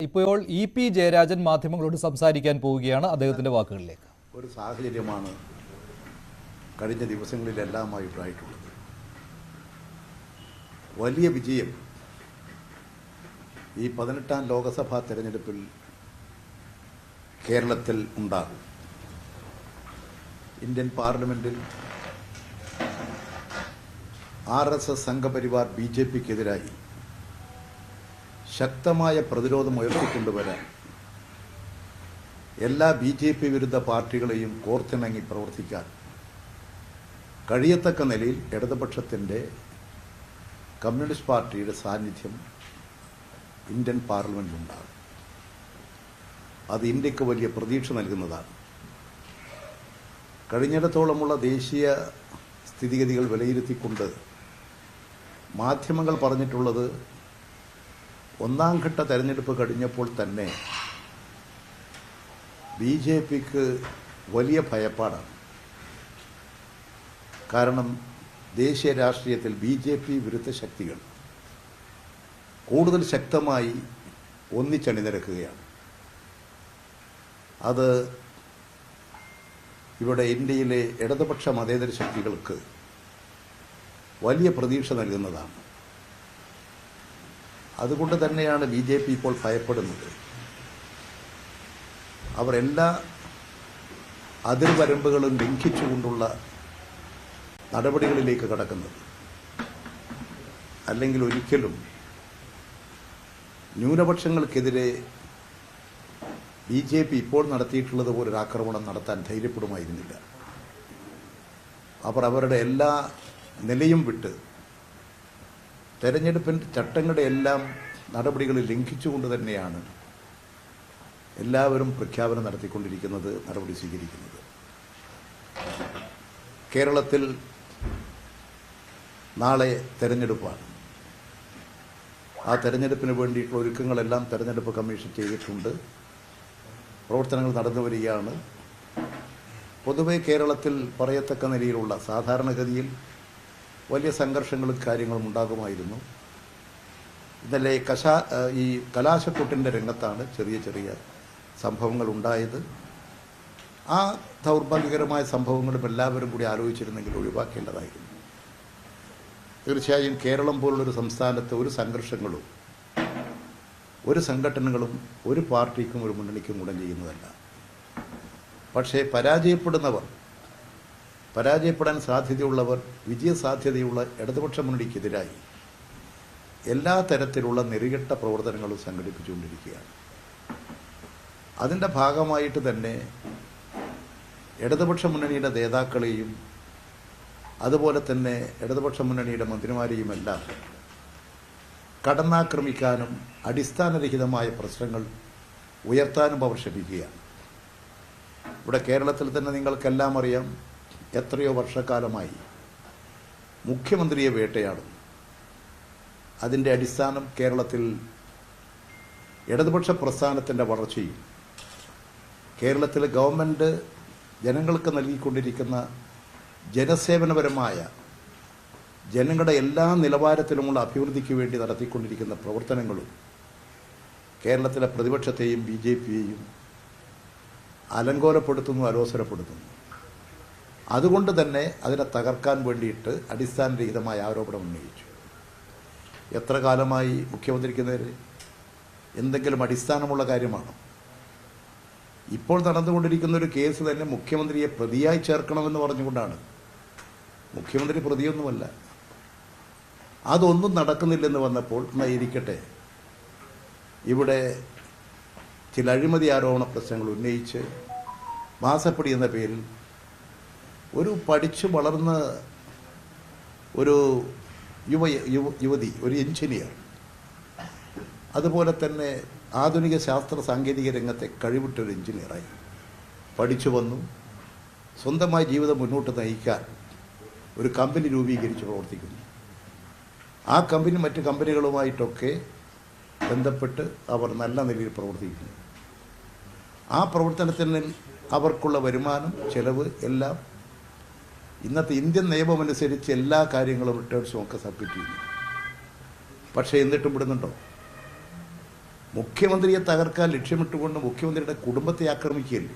ഇപ്പോൾ ഇ.പി. ജയരാജൻ മാധ്യമങ്ങളോട് സംസാരിക്കാൻ പോവുകയാണ്. അദ്ദേഹത്തിന്റെ വാക്കുകളിലേക്ക്. ഒരു സാഹചര്യമാണ് കഴിഞ്ഞ ദിവസങ്ങളിലെല്ലാമായി ഉണ്ടായിട്ടുള്ളത്. വലിയ വിജയം ഈ 18ാം ലോകസഭാ തെരഞ്ഞെടുപ്പിൽ കേരളത്തിൽ ഉണ്ടാകും. ഇന്ത്യൻ പാർലമെന്റിൽ RSS സംഘപരിവാർ BJPക്കെതിരായി ശക്തമായ പ്രതിരോധം ഉയർത്തിക്കൊണ്ടുവരാൻ എല്ലാ BJP വിരുദ്ധ പാർട്ടികളെയും കോർത്തിണങ്ങി പ്രവർത്തിക്കാൻ കഴിയത്തക്ക നിലയിൽ ഇടതുപക്ഷത്തിൻ്റെ കമ്മ്യൂണിസ്റ്റ് പാർട്ടിയുടെ സാന്നിധ്യം ഇന്ത്യൻ പാർലമെന്റിലുണ്ടാകും. അത് ഇന്ത്യക്ക് വലിയ പ്രതീക്ഷ നൽകുന്നതാണ്. കഴിഞ്ഞിടത്തോളമുള്ള ദേശീയ സ്ഥിതിഗതികൾ വിലയിരുത്തിക്കൊണ്ട് മാധ്യമങ്ങൾ പറഞ്ഞിട്ടുള്ളത്, ഒന്നാം ഘട്ട തെരഞ്ഞെടുപ്പ് കഴിഞ്ഞപ്പോൾ തന്നെ BJPക്ക് വലിയ ഭയപ്പാടാണ്. കാരണം ദേശീയ രാഷ്ട്രീയത്തിൽ BJP വിരുദ്ധ ശക്തികൾ കൂടുതൽ ശക്തമായി ഒന്നിച്ചണിനിരക്കുകയാണ്. അത് ഇവിടെ ഇന്ത്യയിലെ ഇടതുപക്ഷ മതേതര ശക്തികൾക്ക് വലിയ പ്രതീക്ഷ നൽകുന്നതാണ്. അതുകൊണ്ട് തന്നെയാണ് BJP ഇപ്പോൾ ഭയപ്പെടുന്നത്. അവർ എല്ലാ അതിർവരമ്പുകളും ലംഘിച്ചുകൊണ്ടുള്ള നടപടികളിലേക്ക് കടക്കുന്നത്. അല്ലെങ്കിൽ ഒരിക്കലും ന്യൂനപക്ഷങ്ങൾക്കെതിരെ BJP ഇപ്പോൾ നടത്തിയിട്ടുള്ളത് പോലൊരു ആക്രമണം നടത്താൻ ധൈര്യപ്പെടുമായിരുന്നില്ല. അവർ അവരുടെ എല്ലാ നിലയും വിട്ട് തെരഞ്ഞെടുപ്പിൻ്റെ ചട്ടങ്ങളുടെ എല്ലാം നടപടികൾ ലംഘിച്ചുകൊണ്ട് തന്നെയാണ് എല്ലാവരും പ്രഖ്യാപനം നടത്തിക്കൊണ്ടിരിക്കുന്നത്, നടപടി സ്വീകരിക്കുന്നത്. കേരളത്തിൽ നാളെ തെരഞ്ഞെടുപ്പാണ്. ആ തെരഞ്ഞെടുപ്പിന് വേണ്ടിയിട്ടുള്ള ഒരുക്കങ്ങളെല്ലാം തെരഞ്ഞെടുപ്പ് കമ്മീഷൻ ചെയ്തിട്ടുണ്ട്. പ്രവർത്തനങ്ങൾ നടന്നു വരികയാണ്. പൊതുവെ കേരളത്തിൽ പറയത്തക്ക നിലയിലുള്ള സാധാരണഗതിയിൽ വലിയ സംഘർഷങ്ങളും കാര്യങ്ങളും ഉണ്ടാകുമായിരുന്നു. ഇന്നലെ ഈ കലാശക്കൊട്ടിൻ്റെ രംഗത്താണ് ചെറിയ ചെറിയ സംഭവങ്ങൾ ഉണ്ടായത്. ആ ദൗർഭാഗ്യകരമായ സംഭവങ്ങളും എല്ലാവരും കൂടി ആലോചിച്ചിരുന്നെങ്കിൽ ഒഴിവാക്കേണ്ടതായിരുന്നു. തീർച്ചയായും കേരളം പോലുള്ളൊരു സംസ്ഥാനത്ത് ഒരു സംഘർഷങ്ങളും ഒരു സംഘടനകളും ഒരു പാർട്ടിക്കും ഒരു മുന്നണിക്കും ഗുണം ചെയ്യുന്നതല്ല. പക്ഷേ പരാജയപ്പെടാൻ സാധ്യതയുള്ളവർ വിജയസാധ്യതയുള്ള ഇടതുപക്ഷ മുന്നണിക്കെതിരായി എല്ലാ തരത്തിലുള്ള നെറികെട്ട പ്രവർത്തനങ്ങളും സംഘടിപ്പിച്ചുകൊണ്ടിരിക്കുകയാണ്. അതിൻ്റെ ഭാഗമായിട്ട് തന്നെ ഇടതുപക്ഷ മുന്നണിയുടെ നേതാക്കളെയും അതുപോലെ തന്നെ ഇടതുപക്ഷ മുന്നണിയുടെ മന്ത്രിമാരെയുമെല്ലാം കടന്നാക്രമിക്കാനും അടിസ്ഥാനരഹിതമായ പ്രശ്നങ്ങൾ ഉയർത്താനും അവർ ശ്രമിക്കുകയാണ്. ഇവിടെ കേരളത്തിൽ തന്നെ നിങ്ങൾക്കെല്ലാം അറിയാം, എത്രയോ വർഷക്കാലമായി മുഖ്യമന്ത്രിയെ വേട്ടയാടുന്നു. അതിൻ്റെ അടിസ്ഥാനം കേരളത്തിൽ ഇടതുപക്ഷ പ്രസ്ഥാനത്തിൻ്റെ വളർച്ചയും കേരളത്തിലെ ഗവൺമെൻറ് ജനങ്ങൾക്ക് നൽകിക്കൊണ്ടിരിക്കുന്ന ജനസേവനപരമായ ജനങ്ങളുടെ എല്ലാ നിലവാരത്തിലുമുള്ള അഭിവൃദ്ധിക്ക് വേണ്ടി നടത്തിക്കൊണ്ടിരിക്കുന്ന പ്രവർത്തനങ്ങളും കേരളത്തിലെ പ്രതിപക്ഷത്തെയും BJPയെയും അലങ്കോലപ്പെടുത്തുന്നു, അലോസരപ്പെടുത്തുന്നു. അതുകൊണ്ട് തന്നെ അതിനെ തകർക്കാൻ വേണ്ടിയിട്ട് അടിസ്ഥാനരഹിതമായ ആരോപണം ഉന്നയിച്ചു. എത്ര കാലമായി മുഖ്യമന്ത്രിക്ക് നേരെ എന്തെങ്കിലും അടിസ്ഥാനമുള്ള കാര്യമാണോ? ഇപ്പോൾ നടന്നുകൊണ്ടിരിക്കുന്ന ഒരു കേസ് തന്നെ മുഖ്യമന്ത്രിയെ പ്രതിയായി ചേർക്കണമെന്ന് പറഞ്ഞുകൊണ്ടാണ്. മുഖ്യമന്ത്രി പ്രതിയൊന്നുമല്ല. അതൊന്നും നടക്കുന്നില്ലെന്ന് വന്നപ്പോൾ ഇരിക്കട്ടെ, ഇവിടെ ചില അഴിമതി ആരോപണ പ്രശ്നങ്ങൾ ഉന്നയിച്ച് മാസപ്പടി എന്ന പേരിൽ ഒരു പഠിച്ചു വളർന്ന ഒരു യുവതി, ഒരു എഞ്ചിനീയർ, അതുപോലെ തന്നെ ആധുനിക ശാസ്ത്ര സാങ്കേതിക രംഗത്തെ കഴിവിട്ടൊരു എഞ്ചിനീയറായി പഠിച്ചു വന്നു. സ്വന്തമായി ജീവിതം മുന്നോട്ട് നയിക്കാൻ ഒരു കമ്പനി രൂപീകരിച്ച് പ്രവർത്തിക്കുന്നു. ആ കമ്പനി മറ്റ് കമ്പനികളുമായിട്ടൊക്കെ ബന്ധപ്പെട്ട് അവർ നല്ല നിലയിൽ പ്രവർത്തിക്കുന്നു. ആ പ്രവർത്തനത്തിന് അവർക്കുള്ള വരുമാനം, ചെലവ് എല്ലാം ഇന്നത്തെ ഇന്ത്യൻ നിയമമനുസരിച്ച് എല്ലാ കാര്യങ്ങളും റിട്ടേൺസും ഒക്കെ സബ്മിറ്റ് ചെയ്യുന്നു. പക്ഷേ എന്നിട്ടും വിടുന്നുണ്ടോ? മുഖ്യമന്ത്രിയെ തകർക്കാൻ ലക്ഷ്യമിട്ടുകൊണ്ട് മുഖ്യമന്ത്രിയുടെ കുടുംബത്തെ ആക്രമിക്കുകയല്ലേ.